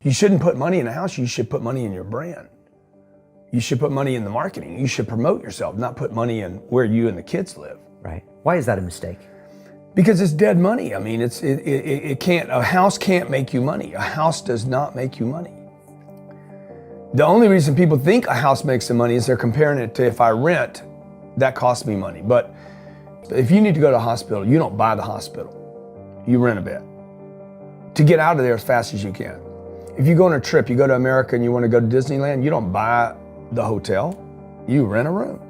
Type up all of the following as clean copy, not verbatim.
You shouldn't put money in a house, you should put money in your brand. You should put money in the marketing. You should promote yourself, not put money in where you and the kids live. Right. Why is that a mistake? Because it's dead money. I mean, it can't, a house can't make you money. A house does not make you money. The only reason people think a house makes them money is they're comparing it to if I rent, that costs me money. But if you need to go to a hospital, you don't buy the hospital. You rent a bed to get out of there as fast as you can. If you go on a trip, you go to America and you want to go to Disneyland, you don't buy the hotel, you rent a room.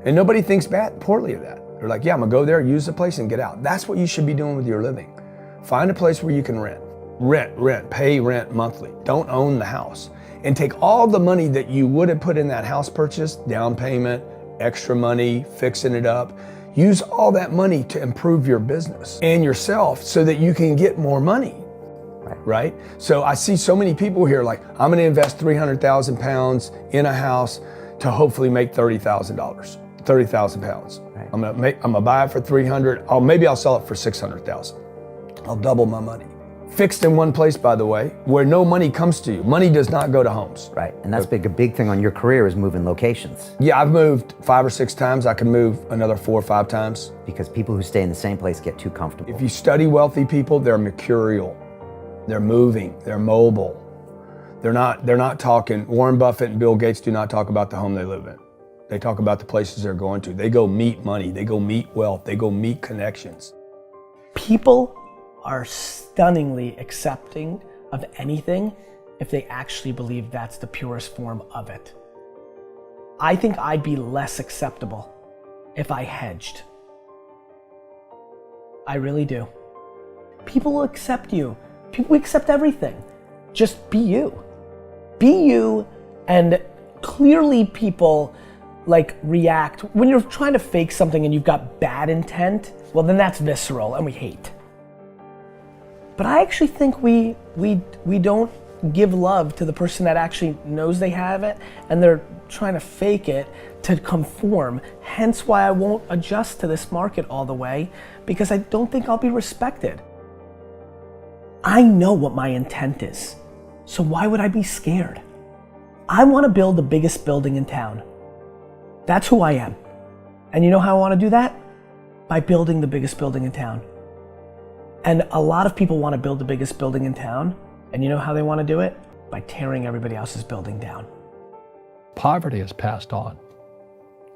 And nobody thinks poorly of that. They're like, yeah, I'm gonna go there, use the place and get out. That's what you should be doing with your living. Find a place where you can rent, pay rent monthly. Don't own the house. And take all the money that you would have put in that house purchase, down payment, extra money, fixing it up, use all that money to improve your business and yourself so that you can get more money, right? So I see so many people here like, I'm gonna invest 300,000 pounds in a house to hopefully make $30,000, 30,000 pounds. Right. I'm gonna buy it for 300, maybe I'll sell it for 600,000. I'll double my money. Fixed in one place, by the way, where no money comes to you. Money does not go to homes. Right, and that's a big thing on your career is moving locations. Yeah, I've moved 5 or 6 times. I can move another 4 or 5 times. Because people who stay in the same place get too comfortable. If you study wealthy people, they're mercurial. They're moving, they're mobile. They're not talking, Warren Buffett and Bill Gates do not talk about the home they live in. They talk about the places they're going to. They go meet money, they go meet wealth, they go meet connections. People are stunningly accepting of anything if they actually believe that's the purest form of it. I think I'd be less acceptable if I hedged. I really do. People will accept you. People accept everything. Just be you. Be you, and clearly people like react. When you're trying to fake something and you've got bad intent, well then that's visceral and we hate. But I actually think we don't give love to the person that actually knows they have it and they're trying to fake it to conform. Hence why I won't adjust to this market all the way, because I don't think I'll be respected. I know what my intent is, so why would I be scared? I want to build the biggest building in town. That's who I am. And you know how I want to do that? By building the biggest building in town. And a lot of people want to build the biggest building in town, and you know how they want to do it? By tearing everybody else's building down. Poverty is passed on.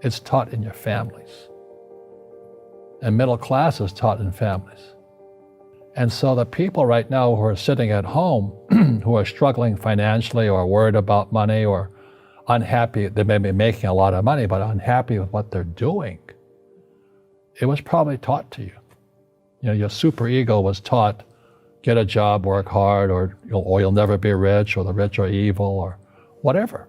It's taught in your families. And middle class is taught in families. And so the people right now who are sitting at home, who are struggling financially or worried about money or unhappy, they may be making a lot of money, but unhappy with what they're doing, it was probably taught to you. You know, your superego was taught, get a job, work hard, or you'll never be rich, or the rich are evil, or whatever.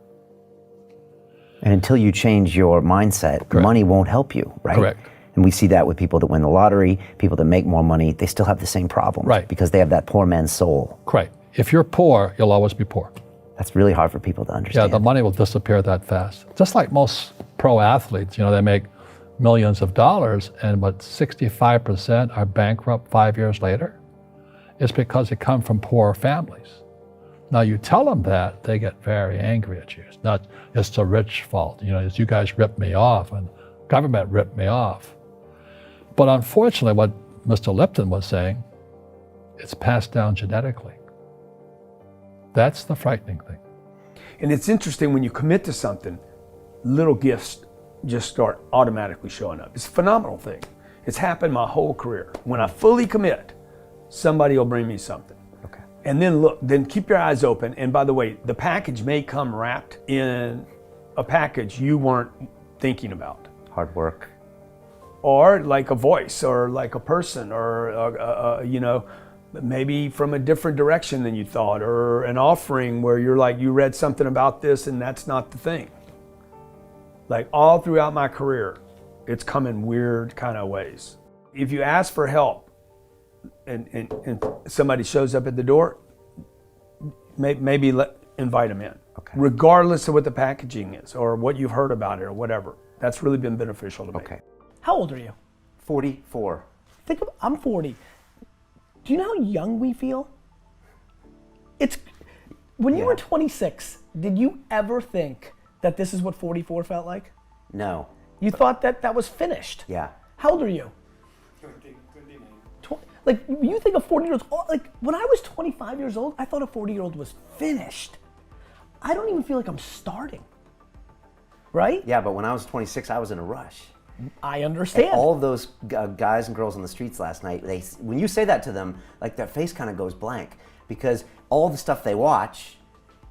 And until you change your mindset, Correct. Money won't help you, right? Correct. And we see that with people that win the lottery, people that make more money, they still have the same problems. Right. Because they have that poor man's soul. Correct. If you're poor, you'll always be poor. That's really hard for people to understand. Yeah, the money will disappear that fast. Just like most pro athletes, they make millions of dollars, and 65% are bankrupt 5 years later. It's because they come from poor families. Now you tell them that, they get very angry at you. It's not, it's the rich fault. It's you guys ripped me off and government ripped me off. But unfortunately, what Mr. Lipton was saying, it's passed down genetically. That's the frightening thing. And it's interesting when you commit to something, little gifts just start automatically showing up. It's a phenomenal thing. It's happened my whole career. When I fully commit, somebody will bring me something. Okay. And then keep your eyes open. And by the way, the package may come wrapped in a package you weren't thinking about. Hard work. Or like a voice, or like a person, or maybe from a different direction than you thought, or an offering where you're like, you read something about this and that's not the thing. Like all throughout my career, it's come in weird kind of ways. If you ask for help and somebody shows up at the door, maybe invite them in. Okay. Regardless of what the packaging is or what you've heard about it or whatever. That's really been beneficial to me. Okay. How old are you? 44. I'm 40. Do you know how young we feel? When you were 26, did you ever think that this is what 44 felt like? No. You thought that that was finished? Yeah. How old are you? 20, like, you think a 40-year-old, like, when I was 25 years old, I thought a 40-year-old was finished. I don't even feel like I'm starting, right? Yeah, but when I was 26, I was in a rush. I understand. And all of those guys and girls on the streets last night, when you say that to them, like their face kind of goes blank because all the stuff they watch,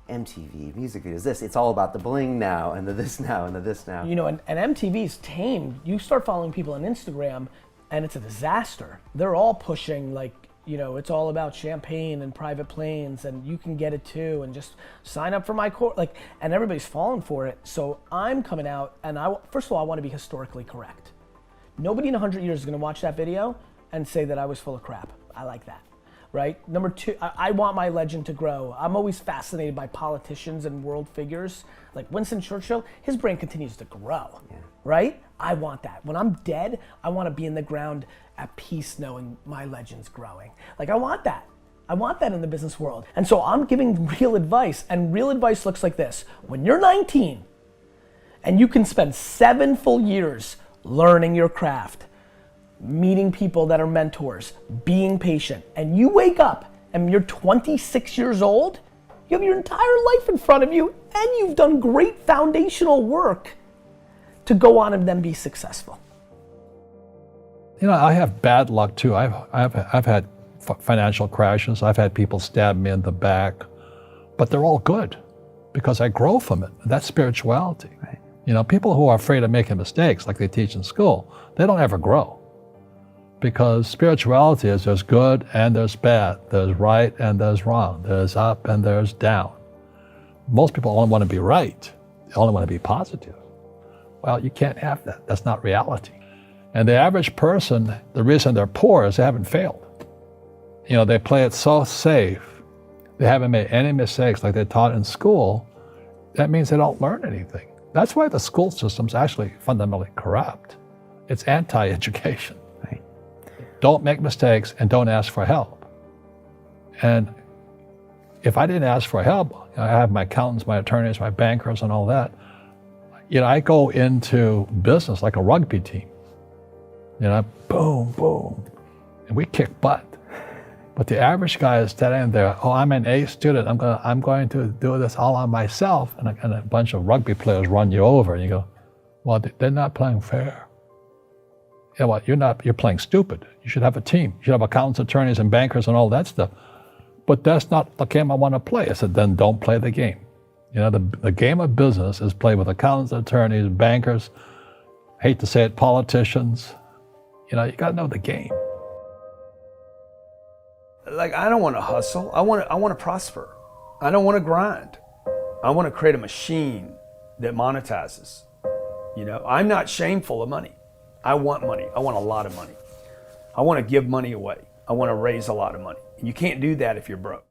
MTV, music videos, it's all about the bling now and the this now and the this now. You know, and MTV's tamed. You start following people on Instagram and it's a disaster. They're all pushing like, you know, it's all about champagne and private planes and you can get it too and just sign up for my course, like, and everybody's falling for it. So I'm coming out and first of all, I want to be historically correct. Nobody in 100 years is going to watch that video and say that I was full of crap. I like that, right? Number two, I want my legend to grow. I'm always fascinated by politicians and world figures. Like Winston Churchill, his brain continues to grow, right? I want that. When I'm dead, I want to be in the ground at peace knowing my legend's growing. Like I want that. I want that in the business world. And so I'm giving real advice, and real advice looks like this. When you're 19 and you can spend 7 full years learning your craft, meeting people that are mentors, being patient, and you wake up and you're 26 years old, you have your entire life in front of you and you've done great foundational work to go on and then be successful. You know, I have bad luck too. I've had financial crashes. I've had people stab me in the back, but they're all good because I grow from it. That's spirituality. Right. You know, people who are afraid of making mistakes, like they teach in school, they don't ever grow. Because spirituality is there's good and there's bad, there's right and there's wrong, there's up and there's down. Most people only want to be right, they only want to be positive. Well, you can't have that, that's not reality. And the average person, the reason they're poor is they haven't failed. You know, they play it so safe, they haven't made any mistakes like they're taught in school, that means they don't learn anything. That's why the school system's actually fundamentally corrupt. It's anti-education. Right. Don't make mistakes and don't ask for help. And if I didn't ask for help, I have my accountants, my attorneys, my bankers and all that, you know, I go into business like a rugby team. You know, boom, boom, and we kick butt. But the average guy is standing there, oh, I'm an A student, I'm going to do this all on myself, and a bunch of rugby players run you over, and you go, well, they're not playing fair. You know what, you're playing stupid. You should have a team. You should have accountants, attorneys, and bankers and all that stuff. But that's not the game I want to play. I said, then don't play the game. You know, the game of business is played with accountants, attorneys, bankers, hate to say it, politicians. You know, you got to know the game. Like, I don't want to hustle. I want to prosper. I don't want to grind. I want to create a machine that monetizes. You know, I'm not shameful of money. I want money. I want a lot of money. I want to give money away. I want to raise a lot of money. And you can't do that if you're broke.